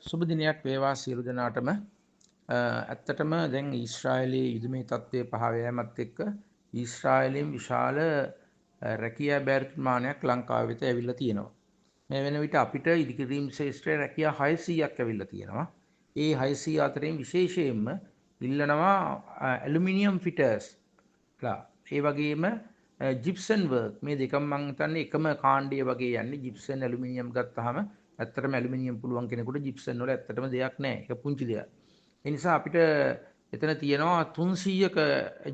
සුබ දිනයක් වේවා සියලු දෙනාටම. ඇත්තටම දැන් ඊශ්‍රායලයේ යුදමේ තත්ත්වය පහ යෑමත් එක්ක ඊශ්‍රායලයෙන් විශාල රැකියා බැරිමානයක් ලංකාව වෙත ඇවිල්ලා තියෙනවා. මේ වෙන විට අපිට ඉදිකිරීම් ශාස්ත්‍රයේ රැකියා 600ක් ඇවිල්ලා තියෙනවා. ඒ 600 අතරින් විශේෂයෙන්ම ඉල්ලනවා ඇලුමිනියම් ෆිටර්ස්ලා. ඒ වගේම ජිප්සන් වර්ක් මේ දෙකම මම හිතන්නේ එකම කාණ්ඩය වගේ යන්නේ. ජිප්සන් ඇලුමිනියම් ගත්තාම ඇත්තටම ඇලුමිනියම් පුළුවන් කෙනෙකුට ජිප්සන් වල ඇත්තටම දෙයක් නැහැ. ඒක පුංචි දෙයක්. ඒ නිසා අපිට එතන තියෙනවා 300ක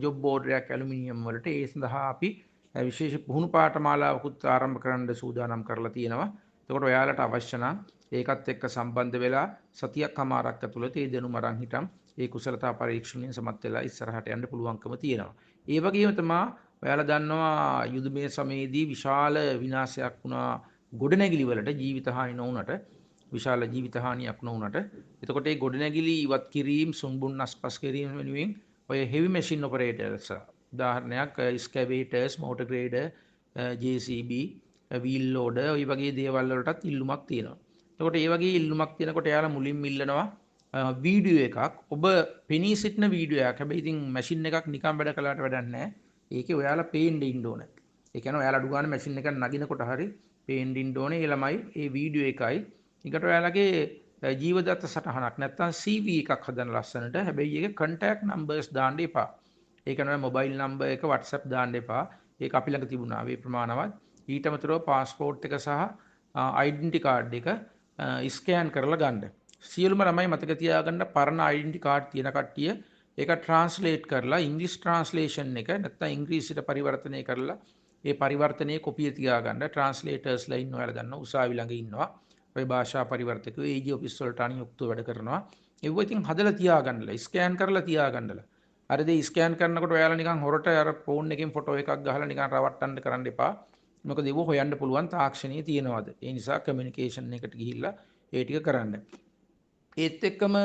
ජොබ් ඕඩරයක් ඇලුමිනියම් වලට. ඒ සඳහා අපි විශේෂ පුහුණු පාඨමාලාවකුත් ආරම්භ කරන්න සූදානම් කරලා තියෙනවා. එතකොට ඔයාලට අවශ්‍ය නම් ඒකත් එක්ක සම්බන්ධ වෙලා සතියක් හමාරක් ඇතුළත ඒ දැනුම අරන් හිටම් ඒ කුසලතා පරීක්ෂණයෙන් සමත් වෙලා ඉස්සරහට යන්න පුළුවන්කම තියෙනවා. ඒ වගේම තමයි ඔයාලා දන්නවා යුදමේ සමයේදී විශාල විනාශයක් වුණා ගොඩනැගිලි වලට ජීවිත හානි නොවුනට විශාල ජීවිත හානියක් නොවුනට. එතකොට මේ ගොඩනැගිලි ඉවත් කිරීම සුන්බුන් අස්පස් කිරීම වෙනුවෙන් ඔය හෙවි මැෂින් ඔපරේටර්ස් උදාහරණයක් ස්කැවේටර්ස් මෝටර් ග්‍රේඩර් JCB වීල් ලෝඩර් ඔය වගේ දේවල් වලටත් ඉල්ලුමක් තියෙනවා. එතකොට මේ වගේ ඉල්ලුමක් තියෙනකොට එයාලා මුලින්ම ඉල්ලනවා වීඩියෝ එකක්. ඔබ පෙනී සිටින වීඩියෝ එකක්. හැබැයි ඉතින් මැෂින් එකක් නිකන් වැඩ කළාට වැඩක් නැහැ. ඒකේ ඔයාලා පේන්න ඉන්න ඕනේ. ඒ කියන්නේ ඔයාලා අඩු ගන්න මැෂින් එකක් නගිනකොට හරි පේන්න ඉන්න ඕනේ. ඒ ළමයි ඒ වීඩියෝ එකයි. ඊකට ඔයාලගේ ජීවදත්ත සටහනක් නැත්නම් CV එකක් හදන ලස්සනට. හැබැයි ඒකේ contact numbers දාන්න එපා. ඒක නෑ මොබයිල් නම්බර් එක WhatsApp දාන්න එපා. ඒක අපි ළඟ තිබුණා. මේ ප්‍රමාණවත්. ඊට අමතරව પાස්පෝර්ට් එක සහ ඩෙන්ටි කාඩ් එක ස්කෑන් කරලා ගන්න. සියලුම ළමයි මතක තියාගන්න පරණ ඩෙන්ටි කාඩ් තියෙන කට්ටිය ඒක ට්‍රාන්ස්ලේට් කරලා ඉංග්‍රීසි ට්‍රාන්ස්ලේෂන් එක නැත්නම් ඉංග්‍රීසියට පරිවර්තනය කරලා ඒ පරිවර්තනයේ කොපිය තියාගන්න. ට්‍රාන්ස්ලේටර්ස්ලා ඉන්නවා ඔයාලා දන්නවා. උසාවි ළඟ ඉන්නවා. ඔය භාෂා පරිවර්තකයෝ AG ඔෆිස් වලට අනියුක්තව වැඩ කරනවා. ඒව ඉතින් හදලා තියාගන්නලා ස්කෑන් කරලා තියාගන්නලා. අර දේ ස්කෑන් කරනකොට ඔයාලා නිකන් හොරට අර ෆෝන් එකෙන් ෆොටෝ එකක් ගහලා නිකන් රවට්ටන්න කරන්න එපා. මොකද ඒව හොයන්න පුළුවන් තාක්ෂණයේ තියෙනවද. ඒ නිසා කමියුනිකේෂන් එකට ගිහිල්ලා ඒ ටික කරන්න. ඒත් එක්කම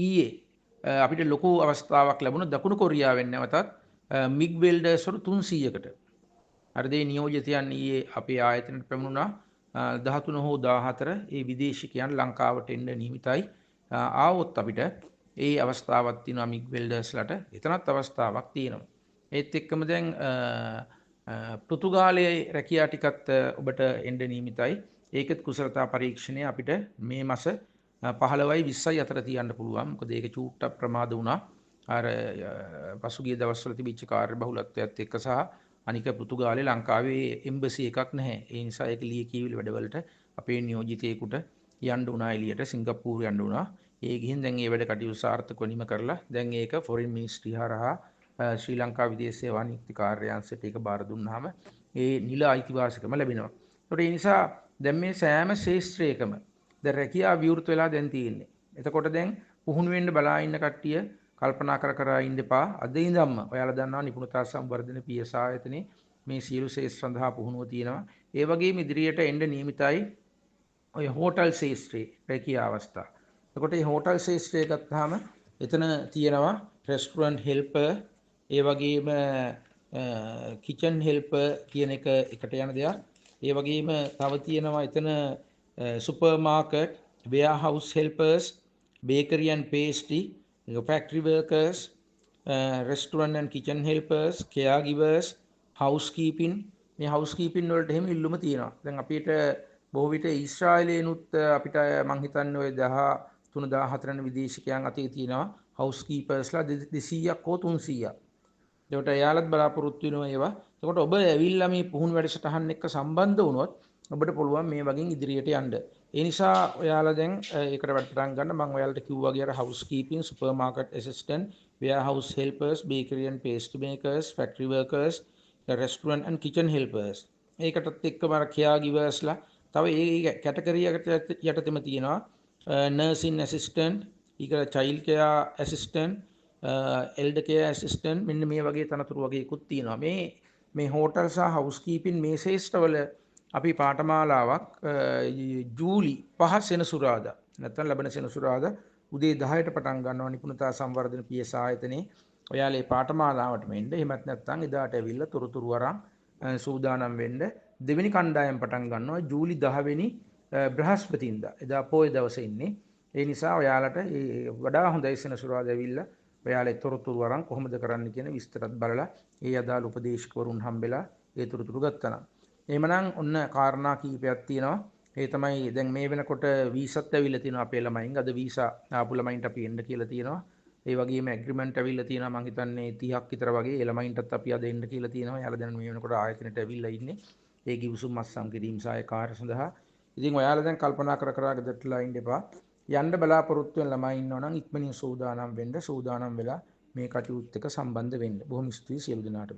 ඊයේ අපිට ලොකු අවස්ථාවක් ලැබුණා දකුණු කොරියාවෙන් නැවතත් මිග් වෙල්ඩර්ස් වරු 300කට. අර දේ නියෝජිතයන් ඊයේ අපේ ආයතනයට පැමුණුණා. 13 හෝ 14 ඒ විදේශිකයන් ලංකාවට එන්න නියමිතයි. ආවොත් අපිට ඒ අවස්ථාවක් තියෙනවා මිග් වෙල්ඩර්ස්ලට. එතනත් අවස්ථාවක් තියෙනවා. ඒත් එක්කම දැන් පෘතුගාලයේ රැකියා ටිකත් ඔබට එන්න නියමිතයි. ඒකත් කුසලතා පරීක්ෂණය අපිට මේ මාස 15යි 20යි අතර තියන්න පුළුවන්. මොකද ඒක චූට්ටක් ප්‍රමාද වුණා. අර පසුගිය දවස්වල තිබිච්ච කාර්යබහුලත්වයත් එක්ක සහ අනික පෘතුගාලේ ලංකාවේ එම්බසි එකක් නැහැ. ඒ නිසා ඒක ලියකියවිලි වැඩවලට අපේ නියෝජිතයෙකුට යන්න වුණා එළියට සිංගප්පූරු යන්න වුණා. ඒ ගිහින් දැන් ඒ වැඩ කටයුතු සාර්ථකව නිම කරලා දැන් ඒක ෆොරින් මිනිස්ට්‍රි හරහා ශ්‍රී ලංකා විදේශ සේවා නීති කාර්යාංශයට ඒක බාර දුන්නාම ඒ නිල අයිතිවාසිකම ලැබෙනවා. ඒකට ඒ නිසා දැන් මේ සෑම ශාස්ත්‍රයකම දැන් රැකියා විවෘත වෙලා දැන් තියෙන්නේ. එතකොට දැන් පුහුණු වෙන්න බලා ඉන්න කට්ටිය කල්පනා කර ඉන්න එපා. අද ඉඳන්ම ඔයාලා දන්නවා නිපුණතා සංවර්ධන PS ආයතනයේ මේ සියලු ශාස්ත්‍ර සඳහා පුහුණුව තියෙනවා. ඒ වගේම ඉදිරියට එන්න නියමිතයි ඔය හෝටල් ශාස්ත්‍රයේ රැකියා අවස්ථා. එතකොට මේ හෝටල් ශාස්ත්‍රය ගත්තාම එතන තියෙනවා රෙස්ටුරන්ට් හෙල්පර් ඒ වගේම කිචන් හෙල්පර් කියන එක එකට යන දෙයක්. ඒ වගේම තව තියෙනවා එතන super market warehouse helpers bakery and pastry factory workers restaurant and kitchen helpers caregivers housekeeping මේ housekeeping වලට එහෙම ඉල්ලුම තියෙනවා. දැන් අපිට බොහෝ විට ඊශ්‍රායලයේනුත් අපිට මං හිතන්නේ ඔය 13 14 වෙනි විදේශිකයන් අතේ තියෙනවා housekeepersලා 200ක් හෝ 300ක්. ඒකට එයාලත් බලාපොරොත්තු වෙනවා ඒවා. එතකොට ඔබ ඇවිල්ලා මේ පුහුණු වැඩසටහන් එක්ක සම්බන්ධ වුණොත් ඔබට පුළුවන් මේ වගේ ඉදිරියට යන්න. ඒ නිසා ඔයාලා දැන් ඒකට වැඩපටන් ගන්න මම ඔයාලට කිව්වා වගේ අර housekeeping, supermarket assistant, warehouse helpers, bakery and pastry makers, factory workers, restaurant and kitchen helpers. ඒකටත් එක්කම අර caregiversලා තව ඒ කැටගරි එකට යටතෙම තියෙනවා nursing assistant, ඊක child care assistant, elder care assistant මෙන්න මේ වගේ තනතුරු වගේකුත් තියෙනවා. මේ හෝටල් සහ හවුස්කීපින් මේ ශේෂ්ඨවල අපි පාඨමාලාවක් ජූලි 5 සෙනසුරාදා නැත්නම් ලබන සෙනසුරාදා උදේ 10ට පටන් ගන්නවා නිපුණතා සංවර්ධන PS ආයතනයේ. ඔයාලා මේ පාඨමාලාවටම එන්න. එහෙමත් නැත්නම් එදාට ඇවිල්ලා තොරතුරු අරන් සූදානම් වෙන්න. දෙවෙනි කණ්ඩායම පටන් ගන්නවා ජූලි 10 වෙනි බ්‍රහස්පතින්දා එදා පොය දවසේ ඉන්නේ. ඒ නිසා ඔයාලට වඩා හොඳයි සෙනසුරාදා ඇවිල්ලා ඔයාලා තොරතුරු අරන් කොහොමද කරන්න කියන විස්තරත් බලලා ඒ අදාළ උපදේශකවරුන් හම්බෙලා ඒ තොරතුරු ගත්තා නම්. එහෙමනම් ඔන්න කාරණා කීපයක් තියෙනවා. ඒ තමයි දැන් මේ වෙනකොට වීසත් ඇවිල්ලා තියෙනවා අපේ ළමයින්. අද වීසා ආපු ළමයින්ට අපි එන්න කියලා තියෙනවා. ඒ වගේම ඇග්‍රීමන්ට් ඇවිල්ලා තියෙනවා මම හිතන්නේ 30ක් විතර වගේ. ඒ ළමයින්ටත් අපි අද එන්න කියලා තියෙනවා. එයාලා දැන් මේ වෙනකොට ආයතනයට ඇවිල්ලා ඉන්නේ. ඒ ගිවිසුම් අත්සන් කිරීම සහ ඒ කාර්ය සඳහා. ඉතින් ඔයාලා දැන් කල්පනා කර ගෙදරටලා ඉන්න එපා. යන්න බලාපොරොත්තු වෙන ළමයි ඉන්නවා නම් ඉක්මනින් සූදානම් වෙන්න. සූදානම් වෙලා මේ කටයුත්ත එක්ක සම්බන්ධ වෙන්න. බොහොම ස්තුතියි සියලු දෙනාට.